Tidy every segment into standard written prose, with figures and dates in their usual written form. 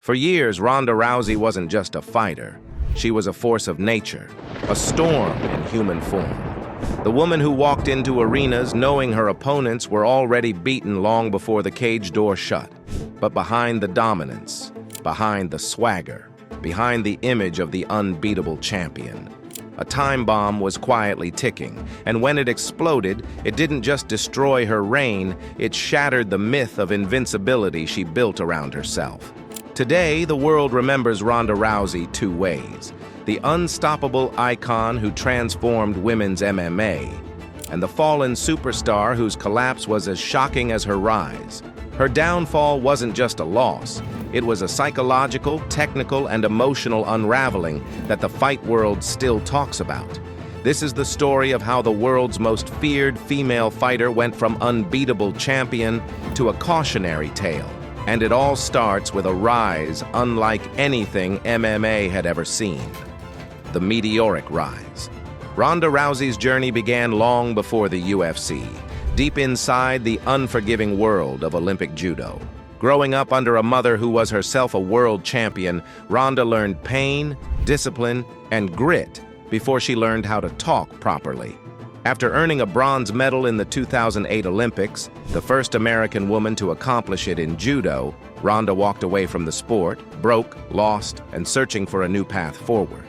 For years, Ronda Rousey wasn't just a fighter. She was a force of nature, a storm in human form. The woman who walked into arenas knowing her opponents were already beaten long before the cage door shut. But behind the dominance, behind the swagger, behind the image of the unbeatable champion, a time bomb was quietly ticking, and when it exploded, it didn't just destroy her reign, it shattered the myth of invincibility she built around herself. Today, the world remembers Ronda Rousey two ways: the unstoppable icon who transformed women's MMA, and the fallen superstar whose collapse was as shocking as her rise. Her downfall wasn't just a loss, it was a psychological, technical, and emotional unraveling that the fight world still talks about. This is the story of how the world's most feared female fighter went from unbeatable champion to a cautionary tale. And it all starts with a rise unlike anything MMA had ever seen: the meteoric rise. Ronda Rousey's journey began long before the UFC, deep inside the unforgiving world of Olympic Judo. Growing up under a mother who was herself a world champion, Ronda learned pain, discipline, and grit before she learned how to talk properly. After earning a bronze medal in the 2008 Olympics, the first American woman to accomplish it in judo, Ronda walked away from the sport, broke, lost, and searching for a new path forward.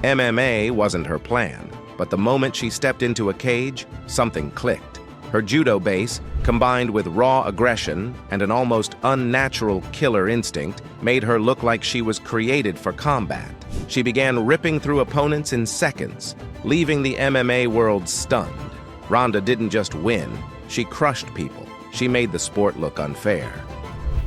MMA wasn't her plan, but the moment she stepped into a cage, something clicked. Her judo base, combined with raw aggression and an almost unnatural killer instinct, made her look like she was created for combat. She began ripping through opponents in seconds, leaving the MMA world stunned. Ronda didn't just win, she crushed people. She made the sport look unfair.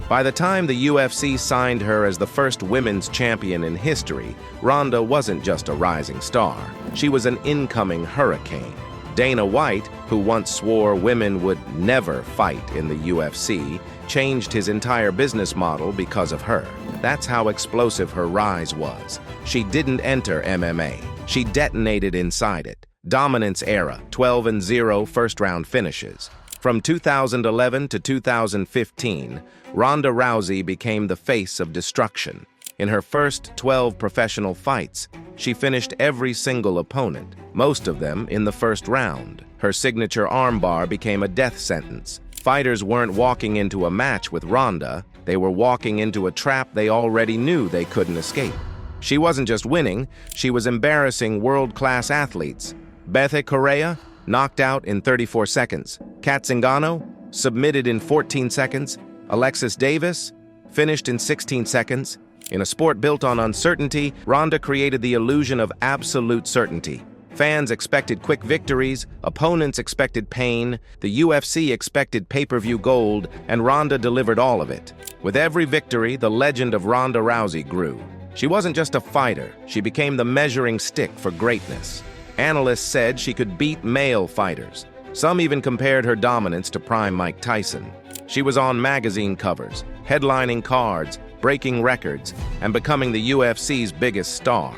By the time the UFC signed her as the first women's champion in history, Ronda wasn't just a rising star. She was an incoming hurricane. Dana White, who once swore women would never fight in the UFC, changed his entire business model because of her. That's how explosive her rise was. She didn't enter MMA. She detonated inside it. Dominance era, 12-0 first-round finishes. From 2011 to 2015, Ronda Rousey became the face of destruction. In her first 12 professional fights, she finished every single opponent, most of them in the first round. Her signature armbar became a death sentence. Fighters weren't walking into a match with Ronda, they were walking into a trap they already knew they couldn't escape. She wasn't just winning, she was embarrassing world-class athletes. Bethe Correia, knocked out in 34 seconds. Kat Zingano, submitted in 14 seconds. Alexis Davis, finished in 16 seconds. In a sport built on uncertainty, Ronda created the illusion of absolute certainty. Fans expected quick victories, opponents expected pain, the UFC expected pay-per-view gold, and Ronda delivered all of it. With every victory, the legend of Ronda Rousey grew. She wasn't just a fighter, she became the measuring stick for greatness. Analysts said she could beat male fighters. Some even compared her dominance to prime Mike Tyson. She was on magazine covers, headlining cards, breaking records, and becoming the UFC's biggest star.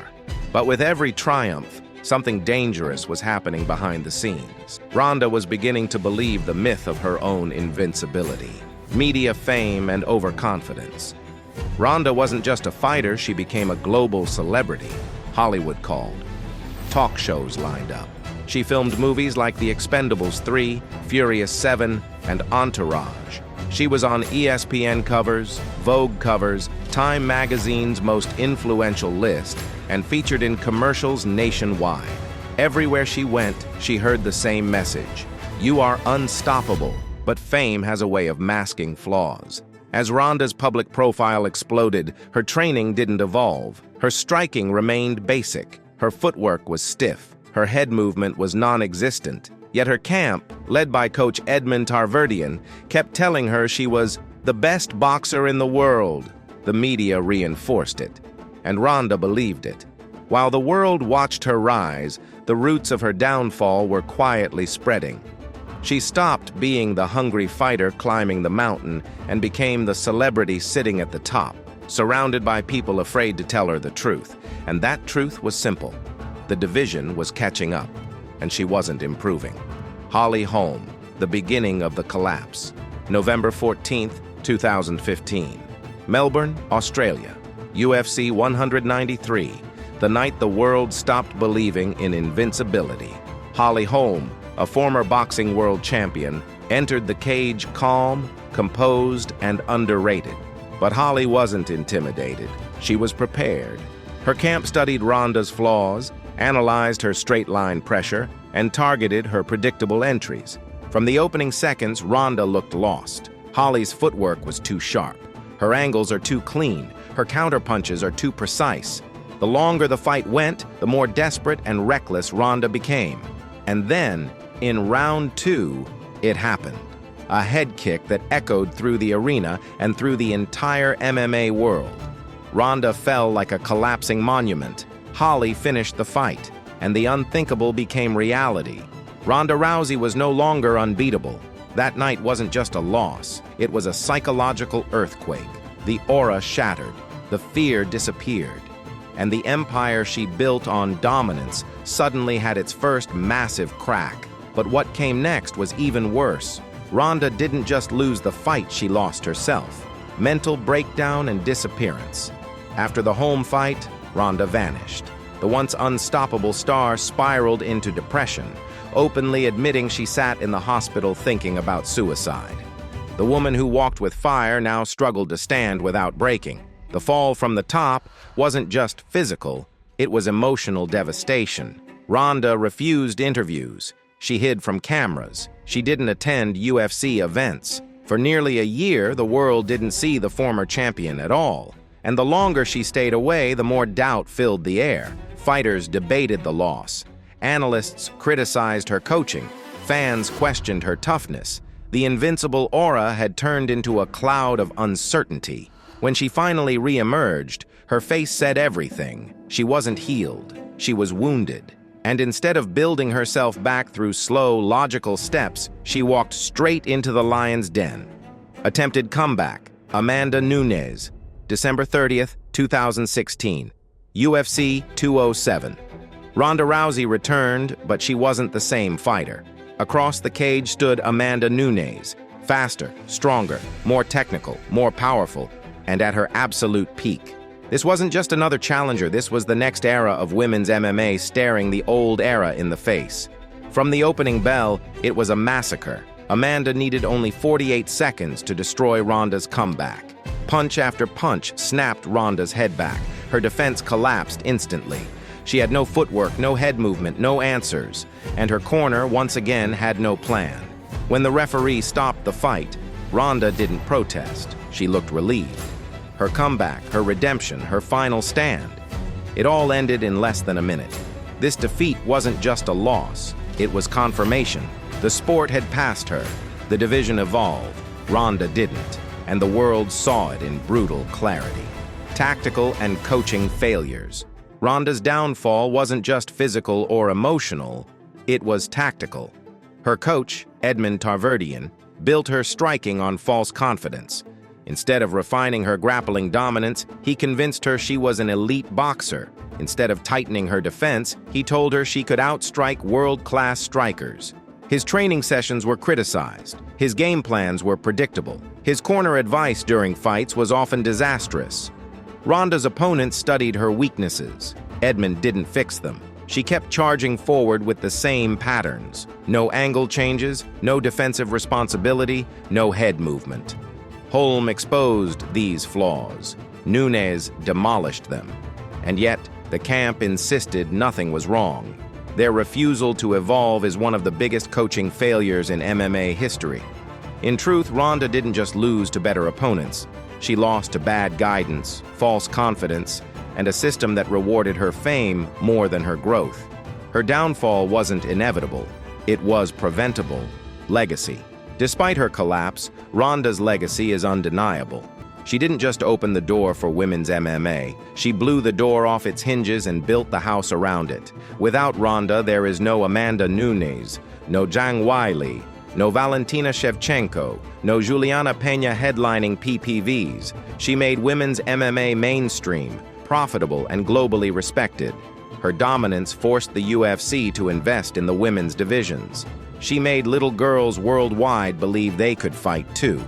But with every triumph, something dangerous was happening behind the scenes. Ronda was beginning to believe the myth of her own invincibility, media fame, and overconfidence. Ronda wasn't just a fighter, she became a global celebrity. Hollywood called. Talk shows lined up. She filmed movies like The Expendables 3, Furious 7, and Entourage. She was on ESPN covers, Vogue covers, Time magazine's most influential list, and featured in commercials nationwide. Everywhere she went, she heard the same message: you are unstoppable, but fame has a way of masking flaws. As Ronda's public profile exploded, her training didn't evolve. Her striking remained basic. Her footwork was stiff. Her head movement was non-existent. Yet her camp, led by coach Edmond Tarverdian, kept telling her she was the best boxer in the world. The media reinforced it, and Ronda believed it. While the world watched her rise, the roots of her downfall were quietly spreading. She stopped being the hungry fighter climbing the mountain and became the celebrity sitting at the top, surrounded by people afraid to tell her the truth. And that truth was simple. The division was catching up, and she wasn't improving. Holm, the beginning of the collapse. November 14, 2015. Melbourne, Australia, UFC 193, the night the world stopped believing in invincibility. Holm, a former boxing world champion, entered the cage calm, composed, and underrated. But Holly wasn't intimidated. She was prepared. Her camp studied Ronda's flaws, analyzed her straight-line pressure, and targeted her predictable entries. From the opening seconds, Ronda looked lost. Holly's footwork was too sharp. Her angles are too clean. Her counterpunches are too precise. The longer the fight went, the more desperate and reckless Ronda became. And then, in round 2, it happened. A head kick that echoed through the arena and through the entire MMA world. Ronda fell like a collapsing monument. Holly finished the fight, and the unthinkable became reality. Ronda Rousey was no longer unbeatable. That night wasn't just a loss, it was a psychological earthquake. The aura shattered, the fear disappeared, and the empire she built on dominance suddenly had its first massive crack. But what came next was even worse. Ronda didn't just lose the fight, she lost herself. Mental breakdown and disappearance. After the Holm fight, Ronda vanished. The once unstoppable star spiraled into depression, openly admitting she sat in the hospital thinking about suicide. The woman who walked with fire now struggled to stand without breaking. The fall from the top wasn't just physical, it was emotional devastation. Ronda refused interviews. She hid from cameras. She didn't attend UFC events. For nearly a year, the world didn't see the former champion at all. And the longer she stayed away, the more doubt filled the air. Fighters debated the loss. Analysts criticized her coaching. Fans questioned her toughness. The invincible aura had turned into a cloud of uncertainty. When she finally re-emerged, her face said everything. She wasn't healed. She was wounded. And instead of building herself back through slow, logical steps, she walked straight into the lion's den. Attempted comeback, Amanda Nunes, December 30th, 2016, UFC 207. Ronda Rousey returned, but she wasn't the same fighter. Across the cage stood Amanda Nunes, faster, stronger, more technical, more powerful, and at her absolute peak. This wasn't just another challenger, this was the next era of women's MMA staring the old era in the face. From the opening bell, it was a massacre. Amanda needed only 48 seconds to destroy Ronda's comeback. Punch after punch snapped Ronda's head back. Her defense collapsed instantly. She had no footwork, no head movement, no answers, and her corner once again had no plan. When the referee stopped the fight, Ronda didn't protest. She looked relieved. Her comeback, her redemption, her final stand. It all ended in less than a minute. This defeat wasn't just a loss, it was confirmation. The sport had passed her. The division evolved. Ronda didn't, and the world saw it in brutal clarity. Tactical and coaching failures. Ronda's downfall wasn't just physical or emotional, it was tactical. Her coach, Edmond Tarverdian, built her striking on false confidence. Instead of refining her grappling dominance, he convinced her she was an elite boxer. Instead of tightening her defense, he told her she could outstrike world-class strikers. His training sessions were criticized. His game plans were predictable. His corner advice during fights was often disastrous. Ronda's opponents studied her weaknesses. Edmond didn't fix them. She kept charging forward with the same patterns. No angle changes, no defensive responsibility, no head movement. Holm exposed these flaws. Nunes demolished them. And yet, the camp insisted nothing was wrong. Their refusal to evolve is one of the biggest coaching failures in MMA history. In truth, Ronda didn't just lose to better opponents. She lost to bad guidance, false confidence, and a system that rewarded her fame more than her growth. Her downfall wasn't inevitable. It was preventable. Legacy. Despite her collapse, Ronda's legacy is undeniable. She didn't just open the door for women's MMA. She blew the door off its hinges and built the house around it. Without Ronda, there is no Amanda Nunes, no Zhang Weili, no Valentina Shevchenko, no Juliana Peña headlining PPVs. She made women's MMA mainstream, profitable, and globally respected. Her dominance forced the UFC to invest in the women's divisions. She made little girls worldwide believe they could fight too.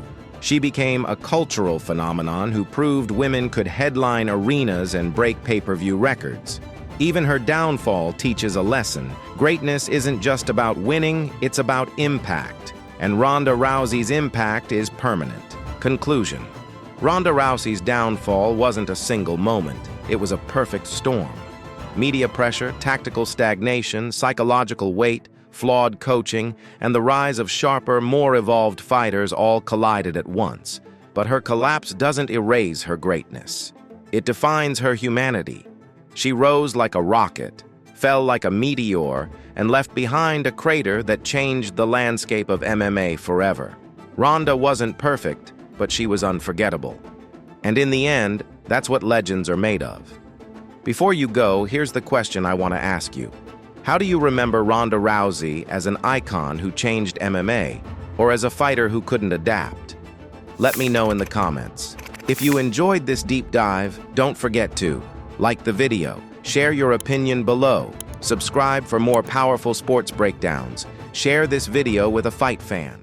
She became a cultural phenomenon who proved women could headline arenas and break pay-per-view records. Even her downfall teaches a lesson. Greatness isn't just about winning, it's about impact. And Ronda Rousey's impact is permanent. Conclusion. Ronda Rousey's downfall wasn't a single moment. It was a perfect storm. Media pressure, tactical stagnation, psychological weight, flawed coaching, and the rise of sharper, more evolved fighters all collided at once. But her collapse doesn't erase her greatness. It defines her humanity. She rose like a rocket, fell like a meteor, and left behind a crater that changed the landscape of MMA forever. Ronda wasn't perfect, but she was unforgettable. And in the end, that's what legends are made of. Before you go, here's the question I want to ask you. How do you remember Ronda Rousey as an icon who changed MMA, or as a fighter who couldn't adapt? Let me know in the comments. If you enjoyed this deep dive, don't forget to like the video, share your opinion below, subscribe for more powerful sports breakdowns, share this video with a fight fan.